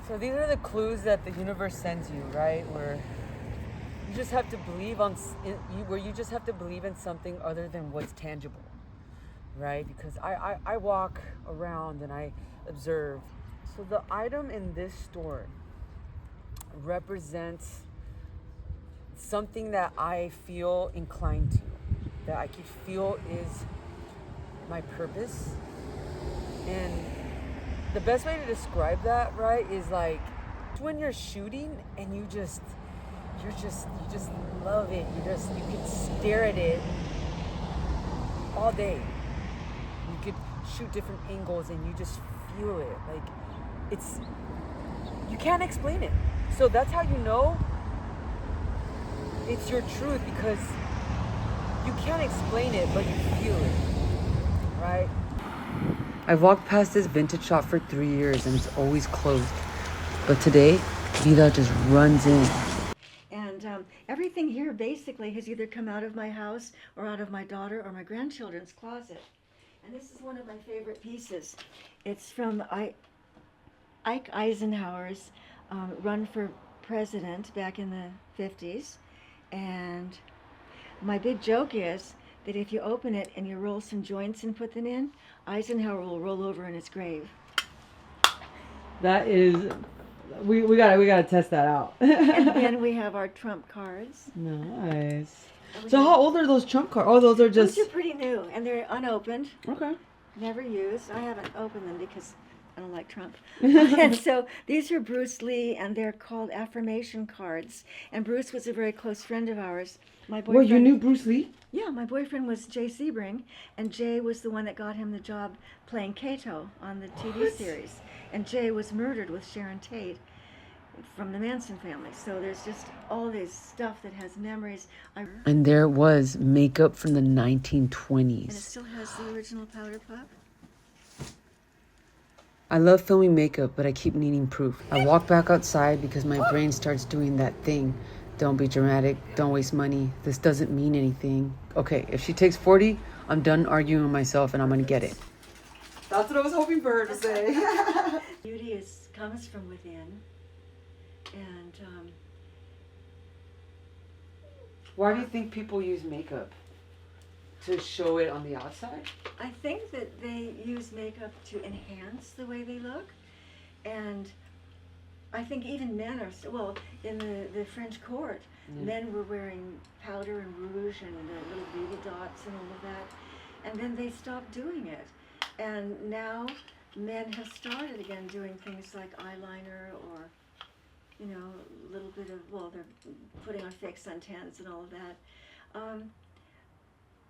So these are the clues that the universe sends you, right? Where you just have to believe where you just have to believe in something other than what's tangible, right? Because I walk around and I observe. So the item in this store represents something that I feel inclined to, that I can feel is my purpose. And the best way to describe that, right, is like when you're shooting and you just love it. You can stare at it all day. You could shoot different angles and you just feel it. Like you can't explain it. So that's how you know it's your truth, because you can't explain it, but you feel it, right? I've walked past this vintage shop for 3 years and it's always closed. But today, Vida just runs in. And everything here basically has either come out of my house or out of my daughter or my grandchildren's closet. And this is one of my favorite pieces. It's from Ike Eisenhower's run for president back in the 50s. And my big joke is that if you open it and you roll some joints and put them in, Eisenhower will roll over in his grave. That is, we gotta test that out. And then we have our trump cards. Nice. So how old are those trump cards? Oh, those are just... Those are pretty new, and they're unopened. Okay. Never used. I haven't opened them because I don't like Trump. And so these are Bruce Lee, and they're called affirmation cards. And Bruce was a very close friend of ours. My boyfriend. Well, you knew Bruce Lee? Yeah, my boyfriend was Jay Sebring, and Jay was the one that got him the job playing Kato on the TV series. And Jay was murdered with Sharon Tate from the Manson family. So there's just all this stuff that has memories. And there was makeup from the 1920s. And it still has the original powder puff. I love filming makeup, but I keep needing proof. I walk back outside because my brain starts doing that thing. Don't be dramatic. Don't waste money. This doesn't mean anything. Okay, if she takes 40, I'm done arguing with myself and I'm gonna get it. That's what I was hoping for her to say. Beauty comes from within. And why do you think people use makeup? To show it on the outside? I think that they use makeup to enhance the way they look. And I think even men are, well, in the French court, men were wearing powder and rouge and little baby dots and all of that. And then they stopped doing it. And now men have started again doing things like eyeliner or, you know, a little bit of, well, they're putting on fake suntans and all of that.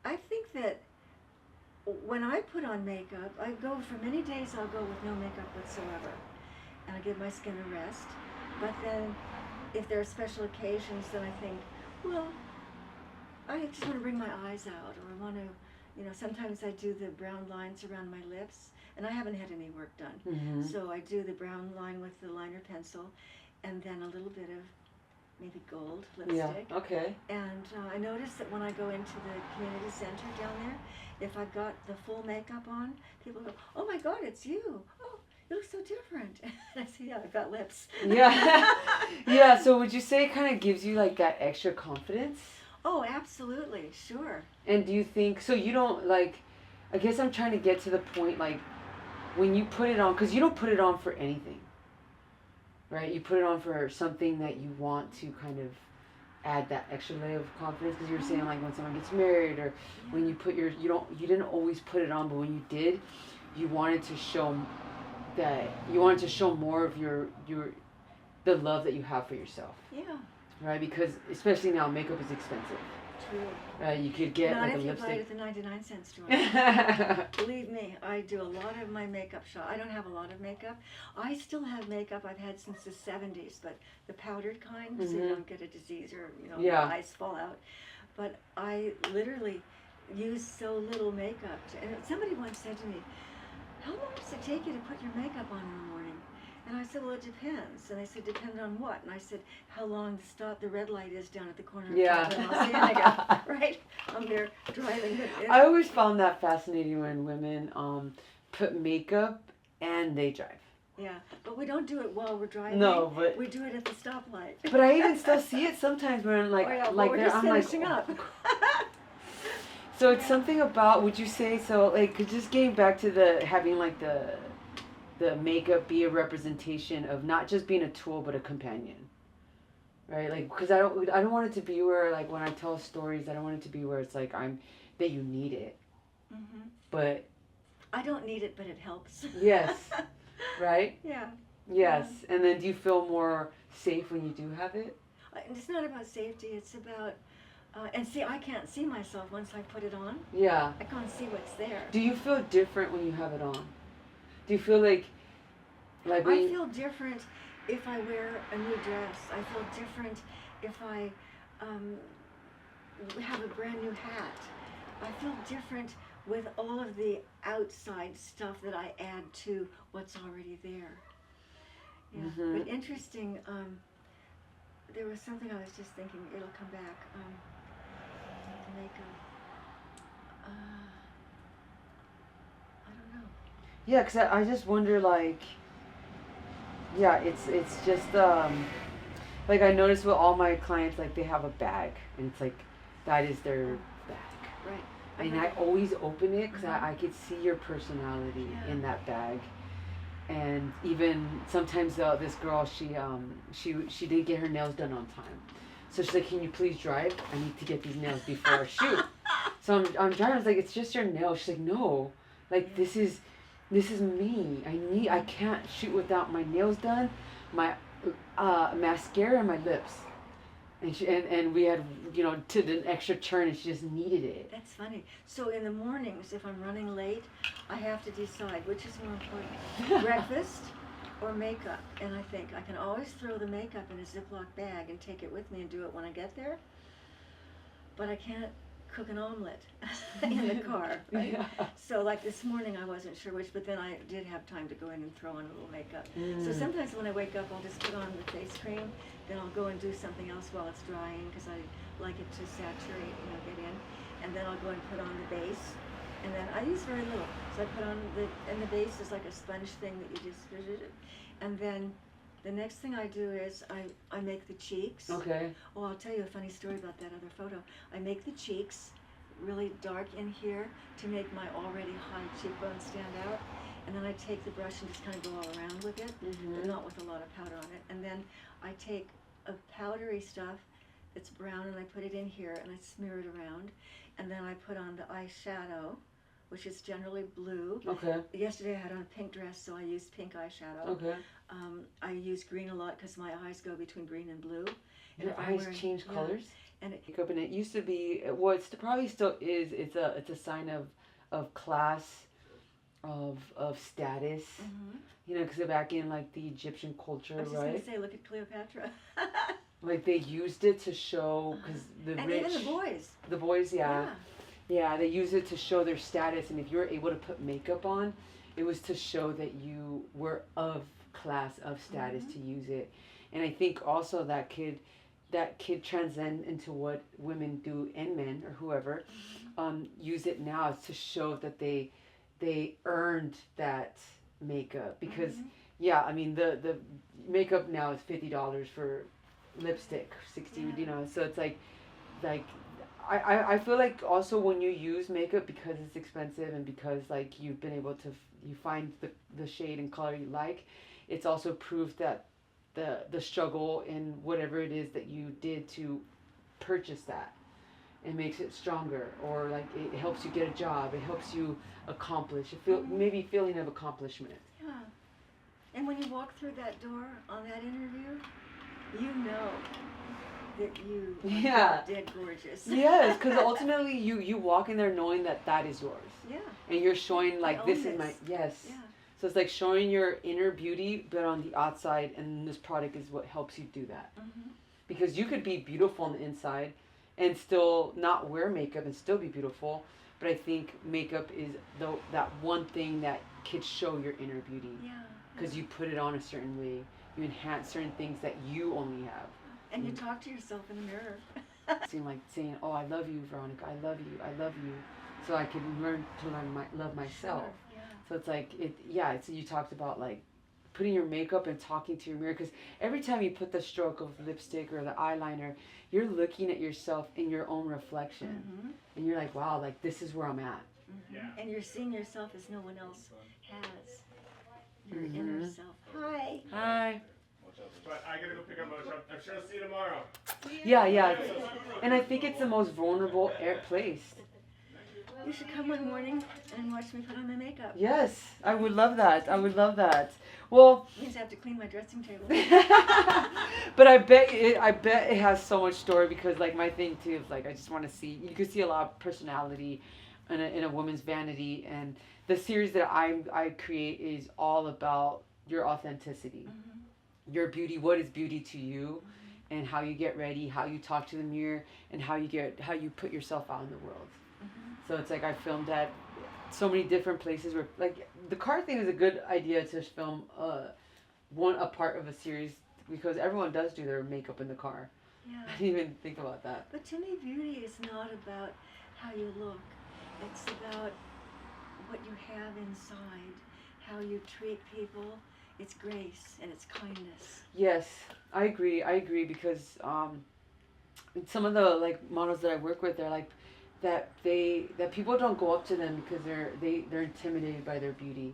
I think that when I put on makeup, I go for many days, I'll go with no makeup whatsoever. And I give my skin a rest. But then if there are special occasions, then I think, well, I just want to bring my eyes out, or I want to, you know, sometimes I do the brown lines around my lips, and I haven't had any work done. Mm-hmm. So I do the brown line with the liner pencil, and then a little bit of maybe gold lipstick. Yeah, okay. And I noticed that when I go into the community center down there, if I've got the full makeup on, people go, oh my God, it's you. Oh, you look so different. And I say, yeah, I've got lips. Yeah. Yeah, so would you say it kind of gives you like that extra confidence? Oh, absolutely, sure. And do you think, so you don't like, I guess I'm trying to get to the point, like, when you put it on, because you don't put it on for anything. Right, you put it on for something that you want to kind of add that extra layer of confidence. Because you were saying like when someone gets married, or when you put you didn't always put it on, but when you did, you wanted to show more of the love that you have for yourself. Yeah. Right, because especially now makeup is expensive. True. Right, you could get not like a if you lipstick. buy it at the 99-cent store. Believe me, I do a lot of my makeup shop. I don't have a lot of makeup. I still have makeup I've had since the 70s, but the powdered kind, so you don't get a disease or your eyes fall out. But I literally use so little makeup. And somebody once said to me, how long does it take you to put your makeup on in the morning? And I said, well, it depends. And I said, depend on what? And I said, how long the red light is down at the corner of Chocolate and Los Angeles, right? I'm there driving. I always found that fascinating when women put makeup and they drive. Yeah, but we don't do it while we're driving. No, but we do it at the stoplight. but I even still see it sometimes where I'm like, Oh, yeah, well, like we're there, just I'm like, finishing up. so it's something about, would you say, so like just getting back to the having like the makeup be a representation of not just being a tool but a companion, right? Like, because I don't want it to be where, like, when I tell stories, I don't want it to be where it's like that you need it, but I don't need it, but it helps. yes, right? Yeah. Yes, and then do you feel more safe when you do have it? It's not about safety. It's about and see, I can't see myself once I put it on. Yeah. I can't see what's there. Do you feel different when you have it on? Do you feel like I feel different if I wear a new dress. I feel different if I have a brand new hat. I feel different with all of the outside stuff that I add to what's already there. Yeah. But interesting, there was something I was just thinking, it'll come back. Makeup. I don't know. Yeah, because I just wonder, like, yeah, it's just, like, I notice with all my clients, like, they have a bag, and it's like, that is their bag. Right. I mean, I always open it because I could see your personality in that bag. And even sometimes this girl, she didn't get her nails done on time. So she's like, can you please drive? I need to get these nails before I shoot. So I'm driving, I was like, it's just your nails. She's like, no, like this is me. I can't shoot without my nails done, my mascara and my lips. And we had, to an extra turn, and she just needed it. That's funny. So in the mornings, if I'm running late, I have to decide which is more important, breakfast or makeup. And I think I can always throw the makeup in a Ziploc bag and take it with me and do it when I get there. But I can't cook an omelet in the car, right? Yeah. So like this morning, I wasn't sure which, but then I did have time to go in and throw on a little makeup. So sometimes when I wake up, I'll just put on the face cream, then I'll go and do something else while it's drying because I like it to saturate, get in. And then I'll go and put on the base. And then I use very little. So I put on and the base is like a sponge thing that you just, and then the next thing I do is I make the cheeks. Okay. Oh, I'll tell you a funny story about that other photo. I make the cheeks really dark in here to make my already high cheekbones stand out. And then I take the brush and just kind of go all around with it, but not with a lot of powder on it. And then I take a powdery stuff that's brown and I put it in here and I smear it around. And then I put on the eyeshadow, which is generally blue. Okay. Yesterday I had on a pink dress, so I used pink eyeshadow. Okay. I use green a lot because my eyes go between green and blue. And your eyes change colors? And it used to be, well, it probably still is, it's a sign of class, of status, because back in like the Egyptian culture, I was just going to say, look at Cleopatra. Like they used it to show, because the and rich. And even the boys. The boys, yeah. Yeah, they use it to show their status, and if you were able to put makeup on, it was to show that you were of class, of status, to use it. And I think also that could transcend into what women do, and men or whoever use it now to show that they earned that makeup. Because I mean the makeup now is $50 for lipstick, 60, so it's like I feel like also when you use makeup, because it's expensive and because like you've been able to you find the shade and color you like, it's also proof that the struggle in whatever it is that you did to purchase that, it makes it stronger, or like it helps you get a job, it helps you accomplish, maybe feeling of accomplishment. Yeah. And when you walk through that door on that interview, you know that you did gorgeous. Yes, because ultimately you walk in there knowing that is yours. Yeah. And you're showing like this is my yes. Yeah. So it's like showing your inner beauty, but on the outside, and this product is what helps you do that. Because you could be beautiful on the inside and still not wear makeup and still be beautiful, but I think makeup is that one thing that could show your inner beauty. Yeah. Because you put it on a certain way, you enhance certain things that you only have. And you talk to yourself in the mirror. Seem like saying, "Oh, I love you, Veronica. I love you. I love you," so I can love myself. Sure, yeah. So it's like you talked about like putting your makeup and talking to your mirror, because every time you put the stroke of lipstick or the eyeliner, you're looking at yourself in your own reflection, and you're like, wow, like this is where I'm at. And you're seeing yourself as no one else has. Your inner self. Hi. Hi. But I gotta go pick up my shop. I'm sure I'll see you tomorrow. Yeah. And I think it's the most vulnerable place. You should come one morning and watch me put on my makeup. Yes, I would love that. Well, Means I have to clean my dressing table. but I bet it has so much story, because like my thing too is like I just want to see, you can see a lot of personality in a woman's vanity, and the series that I create is all about your authenticity, your beauty, what is beauty to you, and how you get ready, how you talk to the mirror, and how you put yourself out in the world. So it's like I filmed at so many different places where, like, the car thing is a good idea to film a part of a series, because everyone does do their makeup in the car. Yeah. I didn't even think about that. But to me, beauty is not about how you look. It's about what you have inside, how you treat people. It's grace and it's kindness. Yes, I agree, because some of the like models that I work with, they're like that people don't go up to them because they're intimidated by their beauty,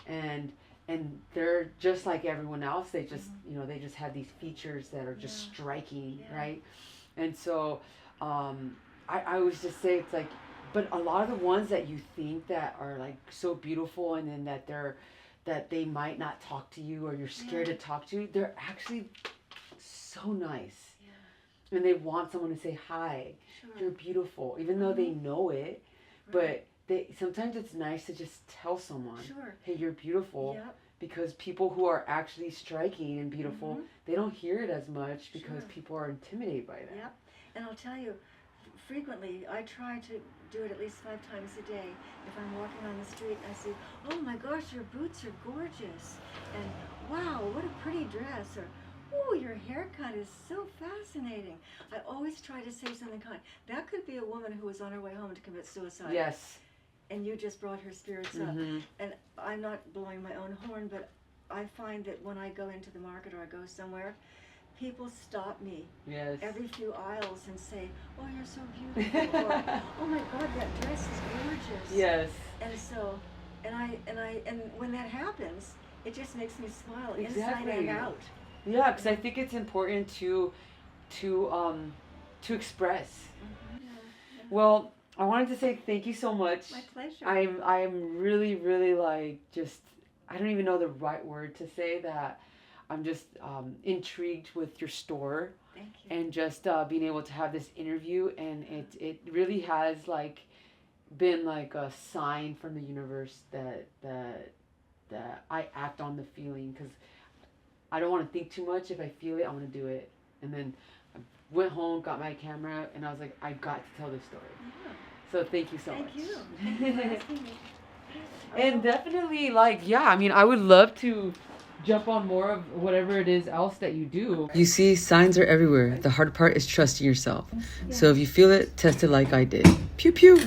and they're just like everyone else. They just they just have these features that are just striking, right? And so I always just say, it's like, but a lot of the ones that you think that are like so beautiful, and then that they might not talk to you, or you're scared to talk to, they're actually so nice. And they want someone to say hi. Sure. You're beautiful, even though they know it. But sometimes it's nice to just tell someone, hey, you're beautiful. Because people who are actually striking and beautiful, they don't hear it as much, because people are intimidated by that. Yep. And I'll tell you, frequently I try to do it at least 5 times a day. If I'm walking on the street and I say, oh my gosh, your boots are gorgeous, and wow, what a pretty dress, or oh, your haircut is so fascinating. I always try to say something kind. That could be a woman who was on her way home to commit suicide. Yes. And you just brought her spirits up. And I'm not blowing my own horn, but I find that when I go into the market or I go somewhere, people stop me every few aisles and say, oh, you're so beautiful, or oh my God, that dress is gorgeous. Yes. And so, and when that happens, it just makes me smile inside and out. Yeah, because I think it's important to express. Well, I wanted to say thank you so much. My pleasure. I'm really, really like, just, I don't even know the right word to say, that I'm just intrigued with your store. Thank you. And just being able to have this interview, and it really has like been like a sign from the universe that I act on the feeling, because I don't want to think too much. If I feel it, I want to do it. And then I went home, got my camera, and I was like, I got to tell this story. Yeah. So thank you so much. Thank you. Thank you for asking me. And definitely, like, yeah, I mean, I would love to jump on more of whatever it is else that you do. You see, signs are everywhere. The hard part is trusting yourself. So if you feel it, test it like I did. Pew pew.